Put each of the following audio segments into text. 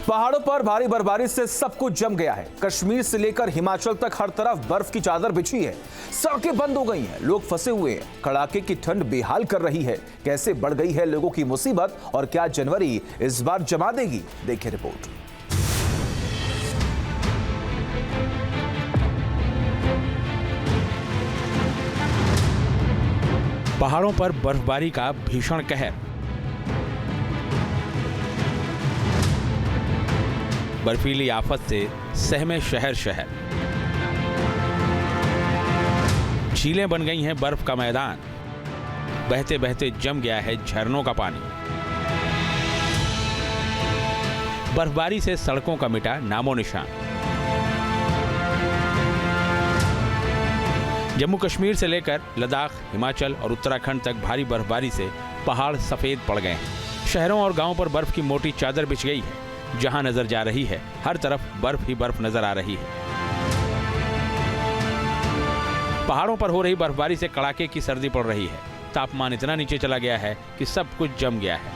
पहाड़ों पर भारी बर्फबारी से सब कुछ जम गया है। कश्मीर से लेकर हिमाचल तक हर तरफ बर्फ की चादर बिछी है। सड़कें बंद हो गई हैं, लोग फंसे हुए हैं। कड़ाके की ठंड बेहाल कर रही है। कैसे बढ़ गई है लोगों की मुसीबत और क्या जनवरी इस बार जमा देगी, देखिए रिपोर्ट। पहाड़ों पर बर्फबारी का भीषण कहर। बर्फीली आफत से सहमे शहर शहर। झीलें बन गई हैं बर्फ का मैदान। बहते बहते जम गया है झरनों का पानी। बर्फबारी से सड़कों का मिटा नामो निशान। जम्मू कश्मीर से लेकर लद्दाख, हिमाचल और उत्तराखंड तक भारी बर्फबारी से पहाड़ सफेद पड़ गए हैं। शहरों और गांवों पर बर्फ की मोटी चादर बिछ गई है। जहां नजर जा रही है, हर तरफ बर्फ ही बर्फ नजर आ रही है। पहाड़ों पर हो रही बर्फबारी से कड़ाके की सर्दी पड़ रही है। तापमान इतना नीचे चला गया है कि सब कुछ जम गया है।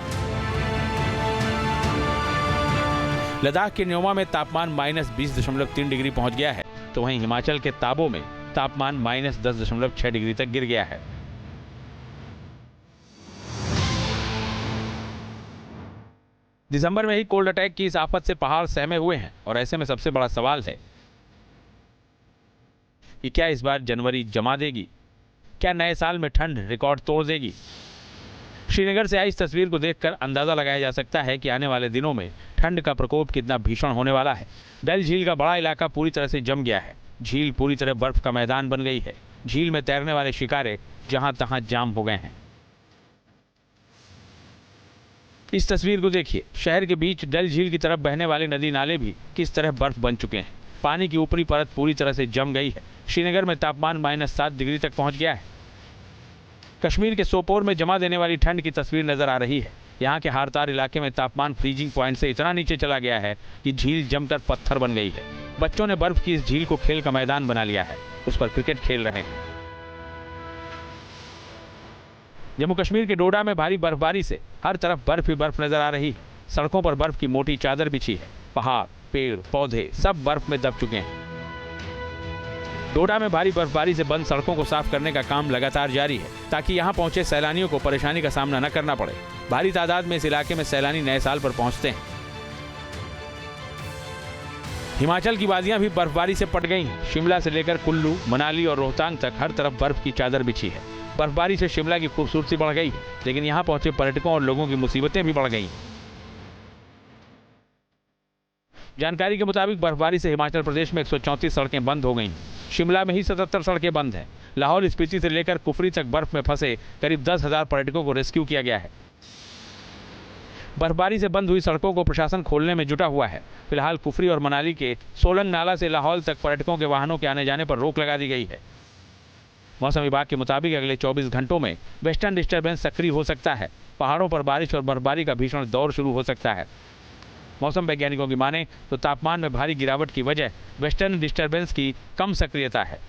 लद्दाख के न्योमा में तापमान -20.3 डिग्री पहुंच गया है, तो वहीं हिमाचल के ताबो में तापमान -10.6 डिग्री तक गिर गया है। दिसंबर में ही कोल्ड अटैक की इस आफत से पहाड़ सहमे हुए हैं और ऐसे में सबसे बड़ा सवाल है कि क्या इस बार जनवरी जमा देगी? क्या नए साल में ठंड रिकॉर्ड तोड़ देगी? श्रीनगर से आई इस तस्वीर को देखकर अंदाजा लगाया जा सकता है कि आने वाले दिनों में ठंड का प्रकोप कितना भीषण होने वाला है। डल झील का बड़ा इलाका पूरी तरह से जम गया है। झील पूरी तरह बर्फ का मैदान बन गई है। झील में तैरने वाले शिकारे जहां तहां जाम हो गए हैं। इस तस्वीर को देखिए। शहर के बीच डल झील की तरफ बहने वाले नदी नाले भी किस तरह बर्फ बन चुके हैं। पानी की ऊपरी परत पूरी तरह से जम गई है। श्रीनगर में तापमान -7 डिग्री तक पहुंच गया है। कश्मीर के सोपोर में जमा देने वाली ठंड की तस्वीर नजर आ रही है। यहाँ के हारतार इलाके में तापमान फ्रीजिंग पॉइंट से इतना नीचे चला गया है कि झील जमकर पत्थर बन गई है। बच्चों ने बर्फ की इस झील को खेल का मैदान बना लिया है। उस पर क्रिकेट खेल रहे हैं। जम्मू कश्मीर के डोडा में भारी बर्फबारी से हर तरफ बर्फ ही बर्फ नजर आ रही है। सड़कों पर बर्फ की मोटी चादर बिछी है। पहाड़, पेड़, पौधे सब बर्फ में दब चुके हैं। डोडा में भारी बर्फबारी से बंद सड़कों को साफ करने का काम लगातार जारी है, ताकि यहां पहुंचे सैलानियों को परेशानी का सामना न करना पड़े। भारी तादाद में इस इलाके में सैलानी नए साल पर पहुंचते हैं। हिमाचल की वादियां भी बर्फबारी से पट गई हैं। शिमला से लेकर कुल्लू, मनाली और रोहतांग तक हर तरफ बर्फ की चादर बिछी है। बर्फबारी से शिमला की खूबसूरती बढ़ गई है, लेकिन यहां पहुंचे पर्यटकों और लोगों की मुसीबतें भी बढ़ गई। जानकारी के मुताबिक बर्फबारी से हिमाचल प्रदेश में 134 सड़कें बंद हो गई। शिमला में ही 77 सड़कें बंद हैं। लाहौल स्पीति से लेकर कुफरी तक बर्फ में फंसे करीब 10,000 पर्यटकों को रेस्क्यू किया गया है। बर्फबारी से बंद हुई सड़कों को प्रशासन खोलने में जुटा हुआ है। फिलहाल कुफरी और मनाली के सोलंग नाला से लाहौल तक पर्यटकों के वाहनों के आने जाने पर रोक लगा दी गई है। मौसम विभाग के मुताबिक अगले 24 घंटों में वेस्टर्न डिस्टर्बेंस सक्रिय हो सकता है। पहाड़ों पर बारिश और बर्फबारी का भीषण दौर शुरू हो सकता है। मौसम वैज्ञानिकों की माने तो तापमान में भारी गिरावट की वजह वेस्टर्न डिस्टर्बेंस की कम सक्रियता है।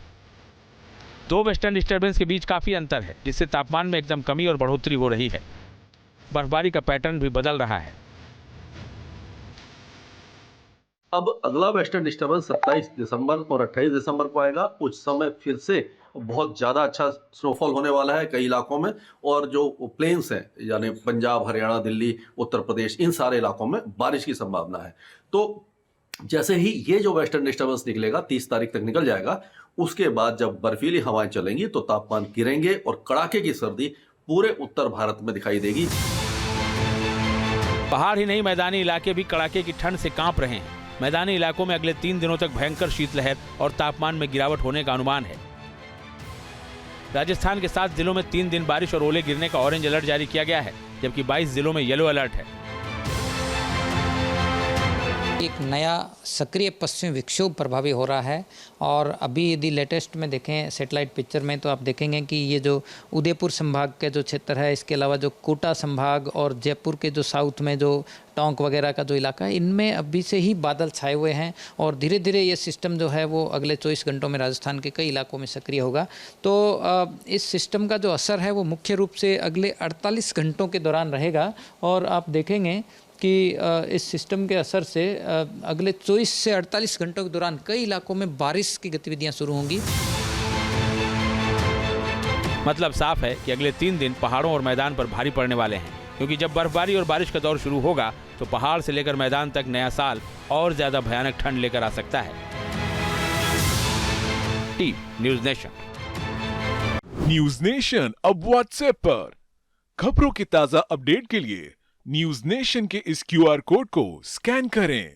दो वेस्टर्न डिस्टर्बेंस के बीच काफी अंतर है, जिससे तापमान में एकदम कमी और बढ़ोतरी हो रही है। बर्फबारी का पैटर्न भी बदल रहा है। अब अगला वेस्टर्न डिस्टर्बेंस 27 दिसंबर और 28 दिसंबर को आएगा। उस समय फिर से बहुत ज़्यादा अच्छा स्नोफॉल होने वाला है कई इलाकों में, और जो प्लेन्स हैं यानी पंजाब, हरियाणा, दिल्ली, उत्तर प्रदेश, इन सारे इलाकों में बारिश की संभावना है। तो जैसे ही ये जो वेस्टर्न डिस्टर्बेंस निकलेगा, 30 तारीख तक निकल जाएगा, उसके बाद जब बर्फीली हवाएं चलेंगी तो तापमान गिरेंगे और कड़ाके की सर्दी पूरे उत्तर भारत में दिखाई देगी। पहाड़ ही नहीं, मैदानी इलाके भी कड़ाके की ठंड से कांप रहे हैं। मैदानी इलाकों में अगले 3 दिनों तक भयंकर शीतलहर और तापमान में गिरावट होने का अनुमान है। राजस्थान के 7 जिलों में 3 दिन बारिश और ओले गिरने का ऑरेंज अलर्ट जारी किया गया है, जबकि 22 जिलों में येलो अलर्ट है। एक नया सक्रिय पश्चिमी विक्षोभ प्रभावी हो रहा है और अभी यदि लेटेस्ट में देखें सैटेलाइट पिक्चर में तो आप देखेंगे कि ये जो उदयपुर संभाग के जो क्षेत्र है, इसके अलावा जो कोटा संभाग और जयपुर के जो साउथ में जो टोंक वगैरह का जो इलाका है, इनमें अभी से ही बादल छाए हुए हैं और धीरे धीरे ये सिस्टम जो है वो अगले 24 घंटों में राजस्थान के कई इलाकों में सक्रिय होगा। तो इस सिस्टम का जो असर है वो मुख्य रूप से अगले 48 घंटों के दौरान रहेगा और आप देखेंगे कि इस सिस्टम के असर से अगले 24 से 48 घंटों के दौरान कई इलाकों में बारिश की गतिविधियां शुरू होंगी। मतलब साफ है कि अगले 3 दिन पहाड़ों और मैदान पर भारी पड़ने वाले हैं, क्योंकि जब बर्फबारी और बारिश का दौर शुरू होगा तो पहाड़ से लेकर मैदान तक नया साल और ज्यादा भयानक ठंड लेकर आ सकता है। Team news nation. News nation अब व्हाट्सएप पर खबरों के ताजा अपडेट के लिए न्यूज़ नेशन के इस QR कोड को स्कैन करें।